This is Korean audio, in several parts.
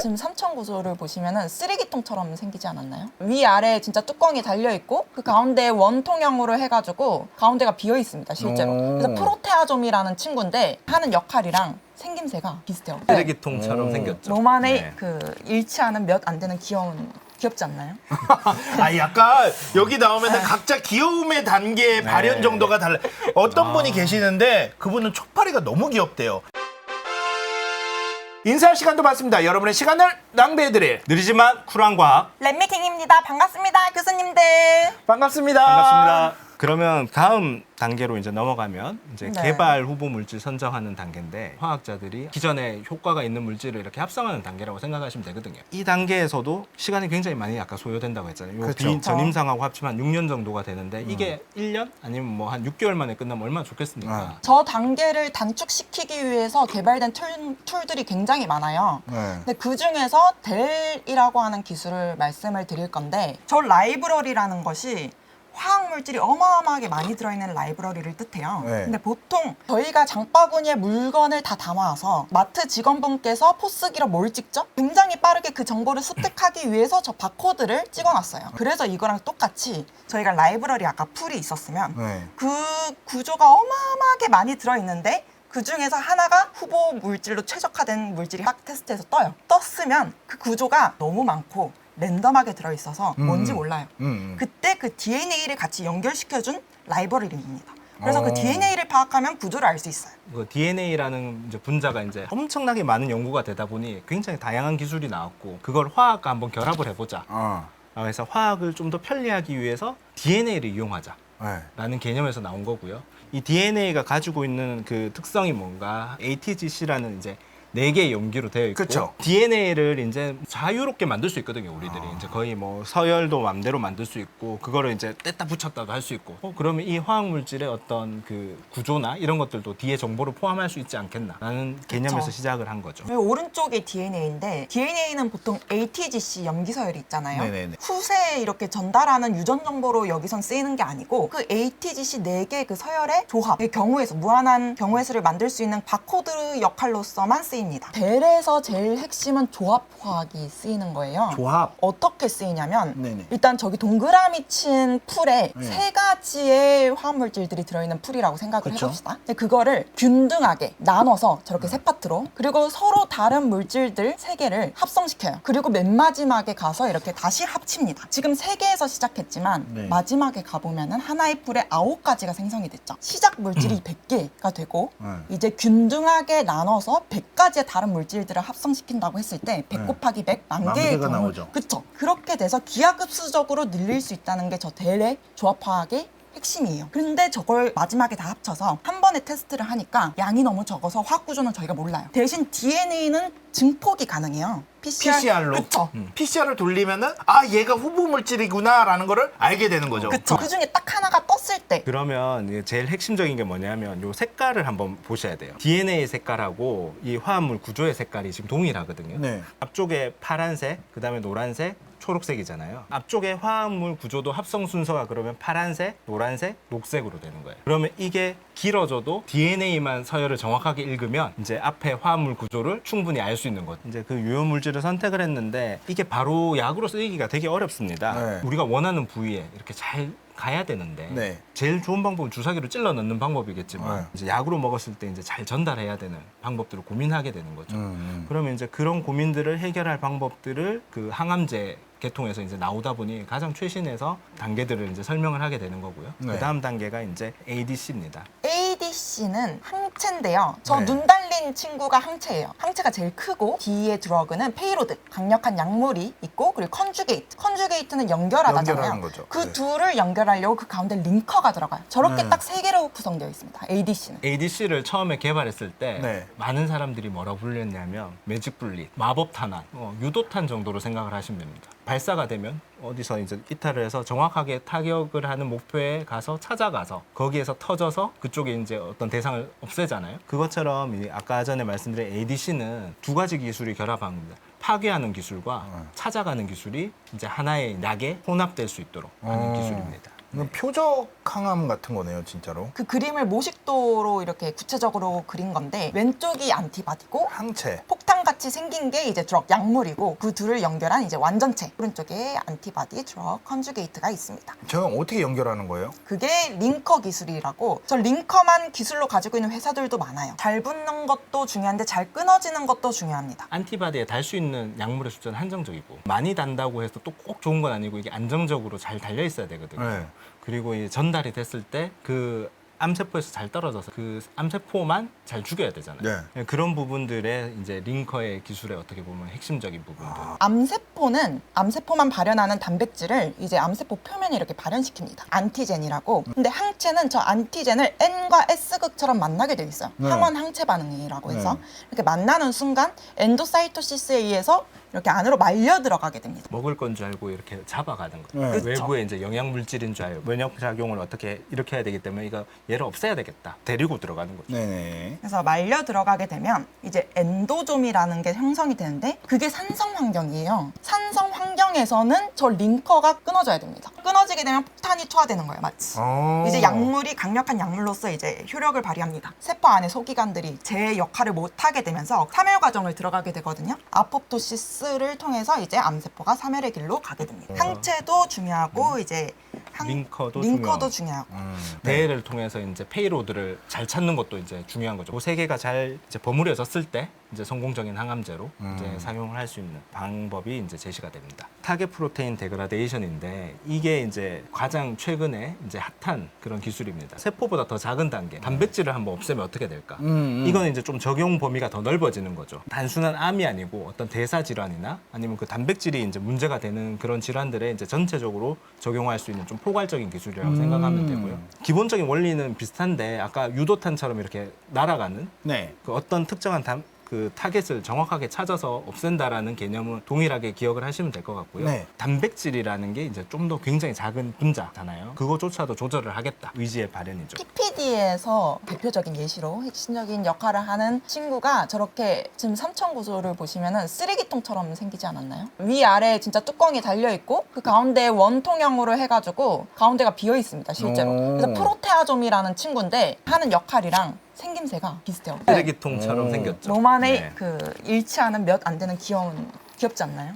지금 삼천 구조를 보시면은 쓰레기통처럼 생기지 않았나요? 위아래 진짜 뚜껑이 달려 있고 그 가운데 원통형으로 해가지고 가운데가 비어 있습니다, 실제로. 그래서 프로테아좀이라는 친구인데 하는 역할이랑 생김새가 비슷해요. 쓰레기통처럼 생겼죠. 로만의 네. 그 일치하는 몇 안 되는 귀엽지 않나요? 아, 약간 여기 나오면은 각자 귀여움의 단계 발현 정도가 달라. 어떤 분이 계시는데 그분은 초파리가 너무 귀엽대요. 인사할 시간도 맞습니다. 여러분의 시간을 낭비해드릴 느리지만 쿨한 과학. 렛미킹입니다. 반갑습니다, 교수님들. 반갑습니다. 반갑습니다. 그러면 다음 단계로 이제 넘어가면 이제 네. 개발 후보 물질 선정하는 단계인데 화학자들이 기존에 효과가 있는 물질을 이렇게 합성하는 단계라고 생각하시면 되거든요. 이 단계에서도 시간이 굉장히 많이 아까 소요된다고 했잖아요. 요 그렇죠. 전임상하고 합치면 6년 정도가 되는데 이게 1년 아니면 뭐 한 6개월 만에 끝나면 얼마나 좋겠습니까? 저 단계를 단축시키기 위해서 개발된 툴들이 굉장히 많아요. 근데 그 중에서 델이라고 하는 기술을 말씀을 드릴 건데, 저 라이브러리라는 것이 화학물질이 어마어마하게 많이 들어있는 라이브러리를 뜻해요. 근데 보통 저희가 장바구니에 물건을 다 담아와서 마트 직원분께서 포스기로 뭘 찍죠? 굉장히 빠르게 그 정보를 습득하기 위해서 저 바코드를 찍어놨어요. 그래서 이거랑 똑같이 저희가 라이브러리 아까 풀이 있었으면 그 구조가 어마어마하게 많이 들어있는데 그 중에서 하나가 후보 물질로 최적화된 물질이 화학 테스트에서 떠요. 떴으면 그 구조가 너무 많고 랜덤하게 들어있어서 뭔지 몰라요. 그때 그 DNA를 같이 연결시켜준 라이브러리입니다. 그래서 그 DNA를 파악하면 구조를 알 수 있어요. 그 DNA라는 이제 분자가 이제 엄청나게 많은 연구가 되다 보니 굉장히 다양한 기술이 나왔고 그걸 화학과 한번 결합을 해보자. 그래서 화학을 좀 더 편리하기 위해서 DNA를 이용하자라는 개념에서 나온 거고요. 이 DNA가 가지고 있는 그 특성이 뭔가 ATGC라는 이제 4개의 염기로 되어 있고 그쵸. DNA를 이제 자유롭게 만들 수 있거든요, 우리들이. 이제 거의 뭐 서열도 맘대로 만들 수 있고 그거를 이제 뗐다 붙였다도 할 수 있고. 그러면 이 화학 물질의 어떤 그 구조나 이런 것들도 뒤에 정보를 포함할 수 있지 않겠나라는 개념에서 시작을 한 거죠. 여기 오른쪽이 DNA인데 DNA는 보통 ATGC 염기 서열이 있잖아요. 네네네. 후세에 이렇게 전달하는 유전 정보로 여기선 쓰이는 게 아니고 그 ATGC 4개 그 서열의 조합의 경우에서 무한한 경우의 수를 만들 수 있는 바코드 역할로서만 쓰입니다. 델에서 제일 핵심은 조합 화학이 쓰이는 거예요. 조합. 어떻게 쓰이냐면 네네. 일단 저기 동그라미 친 풀에 3가지의 화합물질들이 들어있는 풀이라고 생각을 그쵸. 해봅시다. 근데 그거를 균등하게 나눠서 저렇게 세 파트로 그리고 서로 다른 물질들 3개를 합성시켜요. 그리고 맨 마지막에 가서 이렇게 다시 합칩니다. 지금 3개에서 시작했지만 마지막에 가보면은 하나의 풀에 9가지가 생성이 됐죠. 시작 물질이 100개가 되고 이제 균등하게 나눠서 100가지의 다른 물질들을 합성시킨다고 했을 때 100 곱하기 100 만 개의 개가 나오죠. 그쵸. 그렇게 돼서 기하급수적으로 늘릴 수 있다는 게 저 델의 조합화학의 핵심이에요. 그런데 저걸 마지막에 다 합쳐서 한 번에 테스트를 하니까 양이 너무 적어서 화학 구조는 저희가 몰라요. 대신 DNA는 증폭이 가능해요. PCR로. 그쵸. PCR을 돌리면은 아, 얘가 후보 물질이구나라는 거를 알게 되는 거죠. 그쵸. 그 중에 딱 하나가 떴을 때 그러면 이제 제일 핵심적인 게 뭐냐면 요 색깔을 한번 보셔야 돼요. DNA 색깔하고 이 화합물 구조의 색깔이 지금 동일하거든요. 네. 앞쪽에 파란색, 그다음에 노란색, 초록색이잖아요. 앞쪽에 화합물 구조도 합성 순서가 그러면 파란색, 노란색, 녹색으로 되는 거예요. 그러면 이게 길어져도 DNA만 서열을 정확하게 읽으면 이제 앞에 화합물 구조를 충분히 알 수 있는 거죠. 이제 그 유효 물질을 선택을 했는데 이게 바로 약으로 쓰이기가 되게 어렵습니다. 우리가 원하는 부위에 이렇게 잘 가야 되는데 제일 좋은 방법은 주사기로 찔러 넣는 방법이겠지만 이제 약으로 먹었을 때 이제 잘 전달해야 되는 방법들을 고민하게 되는 거죠. 그러면 이제 그런 고민들을 해결할 방법들을 그 항암제 계통에서 이제 나오다 보니 가장 최신에서 단계들을 이제 설명을 하게 되는 거고요. 그 다음 단계가 이제 ADC입니다. ADC는 항체인데요. 저 눈 달린 친구가 항체예요. 항체가 제일 크고 D의 드러그는 페이로드, 강력한 약물이 있고 그리고 컨주게이트. 컨주게이트는 연결하다잖아요. 연결하는 거죠. 그 둘을 연결하려고 그 가운데 링커가 들어가요. 저렇게 딱 3개로 구성되어 있습니다. ADC는. ADC를 처음에 개발했을 때 많은 사람들이 뭐라고 불렸냐면 매직 불릿, 마법 탄환, 유도탄 정도로 생각을 하시면 됩니다. 발사가 되면 어디서 이제 이탈을 해서 정확하게 타격을 하는 목표에 가서 찾아가서 거기에서 터져서 그쪽에 이제 어떤 대상을 없애잖아요. 그것처럼 이 아까 전에 말씀드린 ADC는 2가지 기술이 결합한 겁니다. 파괴하는 기술과 찾아가는 기술이 이제 하나의 약에 혼합될 수 있도록 하는 기술입니다. 이건 표적 항암 같은 거네요, 진짜로. 그 그림을 모식도로 이렇게 구체적으로 그린 건데 왼쪽이 안티바디고 항체. 폭탄같이 생긴 게 이제 드럭 약물이고 그 둘을 연결한 이제 완전체 오른쪽에 안티바디 드럭 컨주게이트가 있습니다. 제가 어떻게 연결하는 거예요? 그게 링커 기술이라고 저 링커만 기술로 가지고 있는 회사들도 많아요. 잘 붙는 것도 중요한데 잘 끊어지는 것도 중요합니다. 안티바디에 달 수 있는 약물의 숫자는 한정적이고 많이 단다고 해서 또 꼭 좋은 건 아니고 이게 안정적으로 잘 달려 있어야 되거든요. 네. 그리고 이제 전달이 됐을 때 그 암세포에서 잘 떨어져서 그 암세포만 잘 죽여야 되잖아요. 네. 그런 부분들의 이제 링커의 기술의 어떻게 보면 핵심적인 부분들. 암세포는 암세포만 발현하는 단백질을 이제 암세포 표면에 이렇게 발현시킵니다. 안티젠이라고. 근데 항체는 저 안티젠을 N과 S극처럼 만나게 돼 있어요. 네. 항원 항체 반응이라고 해서 네. 이렇게 만나는 순간 엔도사이토시스에 의해서 이렇게 안으로 말려 들어가게 됩니다. 먹을 건 줄 알고 이렇게 잡아가는 거. 네. 그쵸. 외부에 이제 영양 물질인 줄 알고 면역 작용을 어떻게 이렇게 해야 되기 때문에 이거 얘를 없애야 되겠다. 데리고 들어가는 거죠. 네네. 그래서 말려 들어가게 되면 이제 엔도좀이라는 게 형성이 되는데 그게 산성 환경이에요. 산성 환경에서는 저 링커가 끊어져야 됩니다. 끊어지게 되면 폭탄이 투하되는 거예요, 마치. 이제 약물이 강력한 약물로서 이제 효력을 발휘합니다. 세포 안에 소기관들이 제 역할을 못 하게 되면서 사멸 과정을 들어가게 되거든요. 아포프토시스를 통해서 이제 암세포가 사멸의 길로 가게 됩니다. 항체도 중요하고 이제 링커도 중요하고. 대회를 통해서 이제 페이로드를 잘 찾는 것도 이제 중요한 거죠. 그 세 개가 잘 이제 버무려졌을 때 이제 성공적인 항암제로 이제 사용을 할 수 있는 방법이 이제 제시가 됩니다. 타겟 프로테인 데그라데이션인데 이게 이제 가장 최근에 이제 핫한 그런 기술입니다. 세포보다 더 작은 단계 단백질을 한번 없애면 어떻게 될까? 이건 이제 좀 적용 범위가 더 넓어지는 거죠. 단순한 암이 아니고 어떤 대사 질환이나 아니면 그 단백질이 이제 문제가 되는 그런 질환들에 이제 전체적으로 적용할 수 있는 좀 포괄적인 기술이라고 생각하면 되고요. 기본적인 원리는 비슷한데 아까 유도탄처럼 이렇게 날아가는 네. 그 어떤 특정한 그 타겟을 정확하게 찾아서 없앤다라는 개념은 동일하게 기억을 하시면 될 것 같고요. 네. 단백질이라는 게 이제 좀 더 굉장히 작은 분자잖아요. 그거조차도 조절을 하겠다. 의지의 발현이죠. PPD에서 대표적인 예시로 핵심적인 역할을 하는 친구가 저렇게 지금 삼천 구조를 보시면은 쓰레기통처럼 생기지 않았나요? 위아래 진짜 뚜껑이 달려 있고 그 가운데 원통형으로 해가지고 가운데가 비어 있습니다, 실제로. 그래서 프로테아좀이라는 친구인데 하는 역할이랑 생김새가 비슷해요. 쓰레기통처럼 생겼죠. 로만의 네. 그 일치하는 몇 안 되는 귀엽지 않나요?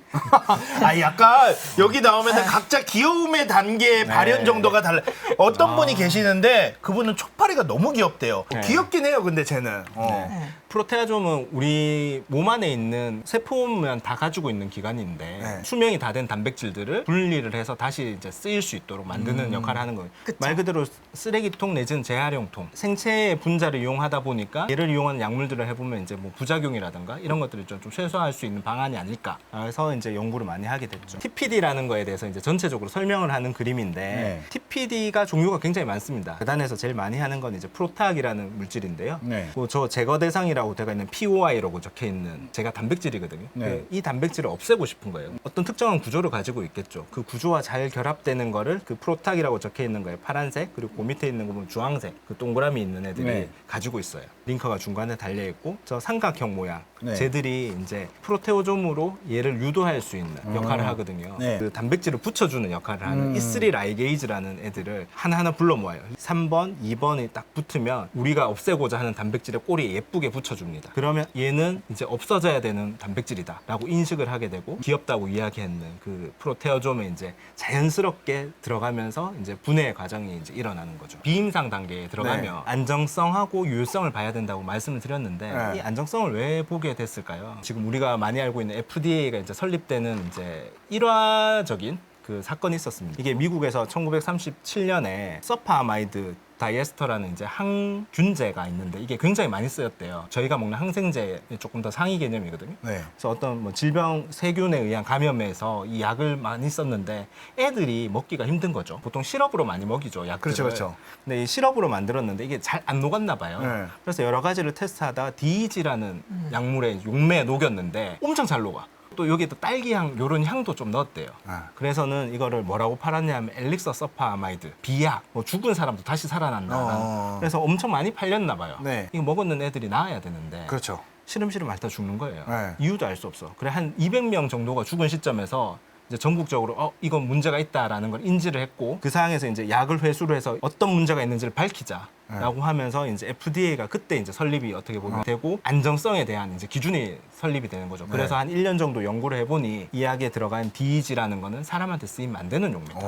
아, 약간 여기 나오면은 각자 귀여움의 단계 발현 정도가 달라. 어떤 분이 계시는데 그분은 촉파리가 너무 귀엽대요. 네. 귀엽긴 해요, 근데 쟤는. 네. 프로테아좀은 우리 몸 안에 있는 세포만 다 가지고 있는 기관인데 네. 수명이 다 된 단백질들을 분리를 해서 다시 이제 쓰일 수 있도록 만드는 역할을 하는 거예요. 그쵸. 말 그대로 쓰레기통 내지는 재활용통. 생체의 분자를 이용하다 보니까 얘를 이용하는 약물들을 해보면 이제 뭐 부작용이라든가 이런 것들을 좀 최소화할 수 있는 방안이 아닐까. 그래서 이제 연구를 많이 하게 됐죠. TPD라는 거에 대해서 이제 전체적으로 설명을 하는 그림인데 네. TPD가 종류가 굉장히 많습니다. 계단에서 제일 많이 하는 건 이제 프로타악이라는 물질인데요. 네. 저 제거 대상이라고 되어 있는 POI라고 적혀 있는 제가 단백질이거든요. 네. 이 단백질을 없애고 싶은 거예요. 어떤 특정한 구조를 가지고 있겠죠. 그 구조와 잘 결합되는 거를 그 프로타악이라고 적혀 있는 거예요. 파란색 그리고 그 밑에 있는 거 보면 주황색 그 동그라미 있는 애들이 네. 가지고 있어요. 링커가 중간에 달려 있고 저 삼각형 모양 네. 쟤들이 이제 프로테오좀으로 얘를 유도할 수 있는 역할을 하거든요. 네. 그 단백질을 붙여주는 역할을 하는 E3 라이게이즈라는 애들을 하나하나 불러 모아요. 3번, 2번이 딱 붙으면 우리가 없애고자 하는 단백질의 꼬리에 예쁘게 붙여줍니다. 그러면 얘는 이제 없어져야 되는 단백질이다 라고 인식을 하게 되고 귀엽다고 이야기했는 그 프로테어좀에 이제 자연스럽게 들어가면서 이제 분해 과정이 이제 일어나는 거죠. 비임상 단계에 들어가면 네. 안정성하고 유효성을 봐야 된다고 말씀을 드렸는데 네. 이 안정성을 왜 보게 됐을까요? 지금 우리가 많이 알고 있는 FDA가 이제 설립되는 이제 일화적인 그 사건이 있었습니다. 이게 미국에서 1937년에 서파아마이드 다이에스터라는 이제 항균제가 있는데 이게 굉장히 많이 쓰였대요. 저희가 먹는 항생제의 조금 더 상위 개념이거든요. 네. 그래서 어떤 뭐 질병 세균에 의한 감염에서 이 약을 많이 썼는데 애들이 먹기가 힘든 거죠. 보통 시럽으로 많이 먹이죠. 약들을. 그렇죠, 그렇죠. 근데 이 시럽으로 만들었는데 이게 잘 안 녹았나 봐요. 네. 그래서 여러 가지를 테스트하다가 DEG라는 약물에 용매에 녹였는데 엄청 잘 녹아. 또 여기에 또 딸기향 요런 향도 좀 넣었대요. 아. 그래서는 이거를 뭐라고 팔았냐면 엘릭서 서파아마이드, 비약, 뭐 죽은 사람도 다시 살아난다. 그래서 엄청 많이 팔렸나 봐요. 네. 이거 먹었는 애들이 나아야 되는데 그렇죠. 시름시름 앓다 죽는 거예요. 네. 이유도 알 수 없어. 그래 한 200명 정도가 죽은 시점에서 이제 전국적으로 이건 문제가 있다라는 걸 인지를 했고 그 상황에서 이제 약을 회수를 해서 어떤 문제가 있는지를 밝히자라고 하면서 이제 FDA가 그때 이제 설립이 어떻게 보면 되고 안정성에 대한 이제 기준이 설립이 되는 거죠. 그래서 한 1년 정도 연구를 해보니 이 약에 들어간 DEG라는 거는 사람한테 쓰이면 안 되는 용이다.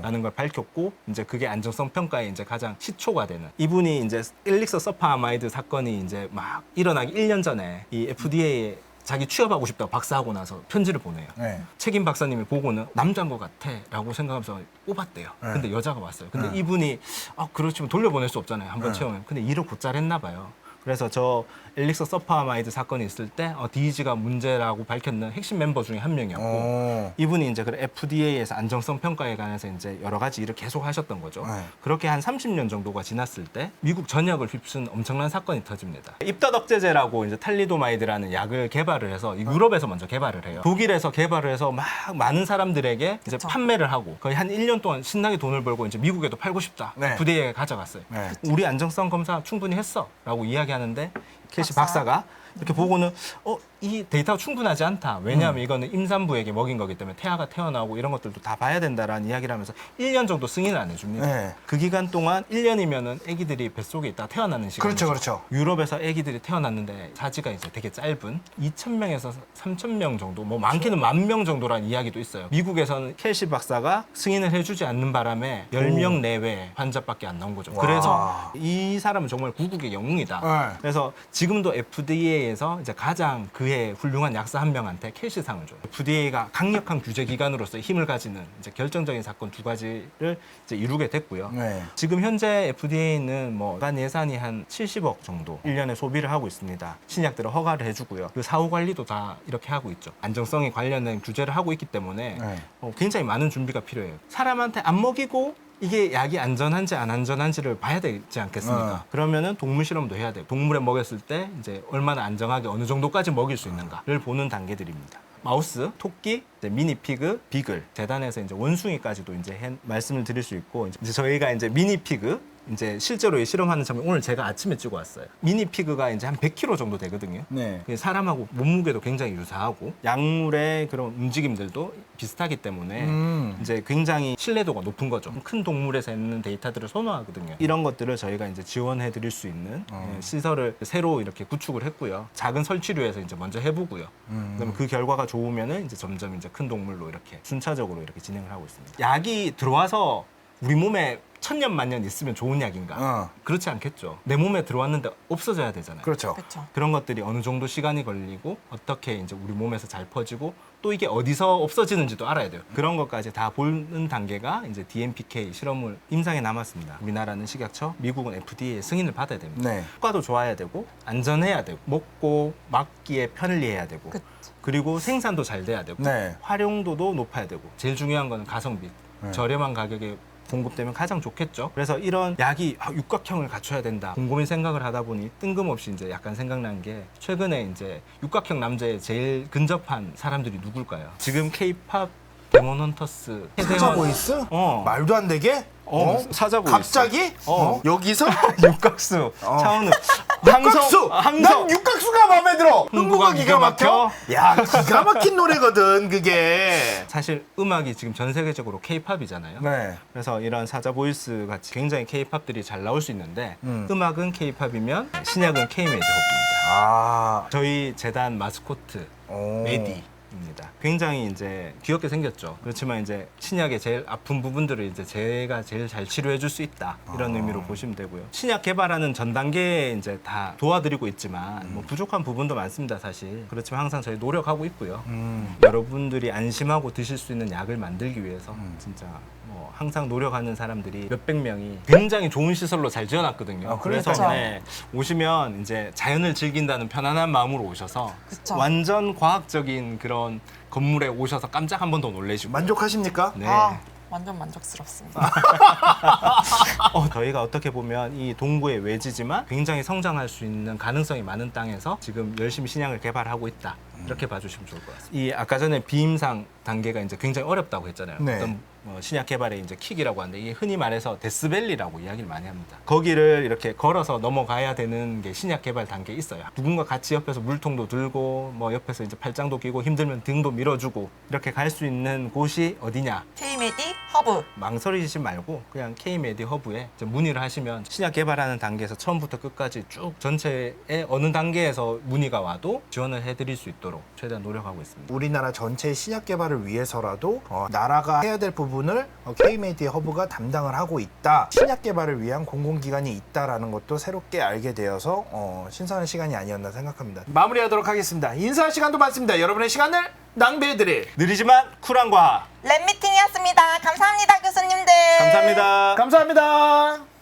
라는 걸 밝혔고 이제 그게 안정성 평가에 이제 가장 시초가 되는 이분이 이제 엘릭서 서파마이드 사건이 이제 막 일어나기 1년 전에 이 FDA에 자기 취업하고 싶다고 박사하고 나서 편지를 보내요. 책임 박사님이 보고는 남자인 것 같아 라고 생각하면서 뽑았대요. 근데 여자가 왔어요. 근데 이분이 그렇지만 돌려보낼 수 없잖아요. 한번 채우면. 근데 일을 곧잘 했나 봐요. 그래서 저 엘릭서 서파마이드 사건이 있을 때 DEG가 문제라고 밝혔는 핵심 멤버 중에 한 명이었고 이분이 이제 그 FDA에서 안정성 평가에 관해서 이제 여러 가지 일을 계속 하셨던 거죠. 그렇게 한 30년 정도가 지났을 때 미국 전역을 휩쓴 엄청난 사건이 터집니다. 입덧 억제제라고 이제 탈리도마이드라는 약을 개발을 해서 유럽에서 먼저 개발을 해요. 독일에서 개발을 해서 막 많은 사람들에게 이제 판매를 하고 거의 한 1년 동안 신나게 돈을 벌고 이제 미국에도 팔고 싶다. FDA에 가져갔어요. 우리 안정성 검사 충분히 했어라고 이야기하는데 캐시 박사가 이렇게 보고는 이 데이터가 충분하지 않다. 왜냐하면 이거는 임산부에게 먹인 거기 때문에 태아가 태어나고 이런 것들도 다 봐야 된다라는 이야기를 하면서 1년 정도 승인을 안 해줍니다. 그 기간 동안 1년이면은 아기들이 뱃속에 있다 태어나는 시간이죠. 그렇죠. 유럽에서 아기들이 태어났는데 사지가 이제 되게 짧은 2,000명에서 3,000명 정도, 뭐 많게는 10,000명 정도라는 이야기도 있어요. 미국에서는 켈시 박사가 승인을 해주지 않는 바람에 10명 내외 환자밖에 안 나온 거죠. 그래서 이 사람은 정말 구국의 영웅이다. 그래서 지금도 FDA에서 이제 가장 그의 훌륭한 약사 한 명한테 켈시상을 줘요. FDA가 강력한 규제 기관으로서 힘을 가지는 이제 결정적인 사건 두 가지를 이제 이루게 됐고요. 지금 현재 FDA는 뭐 간 예산이 한 70억 정도 1년에 소비를 하고 있습니다. 신약들을 허가를 해주고요. 그 사후 관리도 다 이렇게 하고 있죠. 안정성에 관련된 규제를 하고 있기 때문에 굉장히 많은 준비가 필요해요. 사람한테 안 먹이고 이게 약이 안전한지 안 안전한지를 봐야 되지 않겠습니까? 그러면은 동물 실험도 해야 돼요. 동물에 먹였을 때 이제 얼마나 안정하게 어느 정도까지 먹일 수 있는가를 보는 단계들입니다. 마우스, 토끼, 이제 미니피그, 비글, 재단에서 이제 원숭이까지도 이제 말씀을 드릴 수 있고 이제 저희가 이제 미니피그 이제 실제로 실험하는 장면 오늘 제가 아침에 찍어 왔어요. 미니피그가 이제 한 100kg 정도 되거든요. 사람하고 몸무게도 굉장히 유사하고 약물의 그런 움직임들도 비슷하기 때문에 이제 굉장히 신뢰도가 높은 거죠. 큰 동물에서 있는 데이터들을 선호하거든요. 이런 것들을 저희가 이제 지원해 드릴 수 있는 시설을 새로 이렇게 구축을 했고요. 작은 설치류에서 이제 먼저 해보고요. 그다음에 그 결과가 좋으면은 이제 점점 이제 큰 동물로 이렇게 순차적으로 이렇게 진행을 하고 있습니다. 약이 들어와서 우리 몸에 1000년 만년 있으면 좋은 약인가? 그렇지 않겠죠. 내 몸에 들어왔는데 없어져야 되잖아요. 그렇죠. 그런 것들이 어느 정도 시간이 걸리고 어떻게 이제 우리 몸에서 잘 퍼지고 또 이게 어디서 없어지는지도 알아야 돼요. 그런 것까지 다 보는 단계가 이제 DMPK 실험을 임상에 남았습니다. 우리나라는 식약처, 미국은 FDA 승인을 받아야 됩니다. 효과도 좋아야 되고 안전해야 되고 먹고 막기에 편리해야 되고 그리고 생산도 잘 돼야 되고 활용도도 높아야 되고 제일 중요한 거는 가성비. 저렴한 가격에 공급되면 가장 좋겠죠. 그래서 이런 약이 육각형을 갖춰야 된다. 곰곰이 생각을 하다 보니 뜬금없이 이제 약간 생각난 게 최근에 이제 육각형 남자에 제일 근접한 사람들이 누굴까요? 지금 K-팝 데몬헌터스 사자보이스? 말도 안 되게? 사자보이스. 갑자기? 여기서? 육각수. 차은우. 육각수! 난 육각수가 마음에 들어! 흥부가 기가 막혀? 야, 기가 막힌 노래거든, 그게. 사실 음악이 지금 전 세계적으로 K-팝이잖아요. 그래서 이런 사자보이스 같이 굉장히 K-팝들이 잘 나올 수 있는데 음악은 K-팝이면 신약은 K-메디허브입니다. 저희 재단 마스코트 메디입니다. 굉장히 이제 귀엽게 생겼죠. 그렇지만 이제 신약의 제일 아픈 부분들을 이제 제가 제일 잘 치료해 줄 수 있다. 이런 의미로 보시면 되고요. 신약 개발하는 전 단계에 이제 다 도와드리고 있지만 뭐 부족한 부분도 많습니다, 사실. 그렇지만 항상 저희 노력하고 있고요. 여러분들이 안심하고 드실 수 있는 약을 만들기 위해서 진짜 뭐 항상 노력하는 사람들이 몇백 명이 굉장히 좋은 시설로 잘 지어놨거든요. 그래서 오시면 이제 자연을 즐긴다는 편안한 마음으로 오셔서 완전 과학적인 그런 건물에 오셔서 깜짝 한 번 더 놀래시고 만족하십니까? 네. 완전 만족스럽습니다. 저희가 어떻게 보면 이 동부의 외지지만 굉장히 성장할 수 있는 가능성이 많은 땅에서 지금 열심히 신약을 개발하고 있다. 이렇게 봐주시면 좋을 것 같습니다. 이 아까 전에 비임상 단계가 이제 굉장히 어렵다고 했잖아요. 어떤 신약 개발의 이제 킥이라고 하는데 이게 흔히 말해서 데스밸리라고 이야기를 많이 합니다. 거기를 이렇게 걸어서 넘어가야 되는 게 신약 개발 단계에 있어요. 누군가 같이 옆에서 물통도 들고 뭐 옆에서 이제 팔짱도 끼고 힘들면 등도 밀어주고 이렇게 갈 수 있는 곳이 어디냐? K-메디 허브. 망설이지 말고 그냥 K-메디 허브에 이제 문의를 하시면 신약 개발하는 단계에서 처음부터 끝까지 쭉 전체의 어느 단계에서 문의가 와도 지원을 해드릴 수 있도록 최대한 노력하고 있습니다. 우리나라 전체 신약 개발을 위해서라도 나라가 해야 될 부분을 K-메디 허브가 담당을 하고 있다. 신약 개발을 위한 공공기관이 있다라는 것도 새롭게 알게 되어서 신선한 시간이 아니었나 생각합니다. 마무리하도록 하겠습니다. 인사할 시간도 많습니다. 여러분의 시간을 낭비해드릴 느리지만 쿨한 과학 랩미팅이었습니다. 감사합니다, 교수님들. 감사합니다. 감사합니다.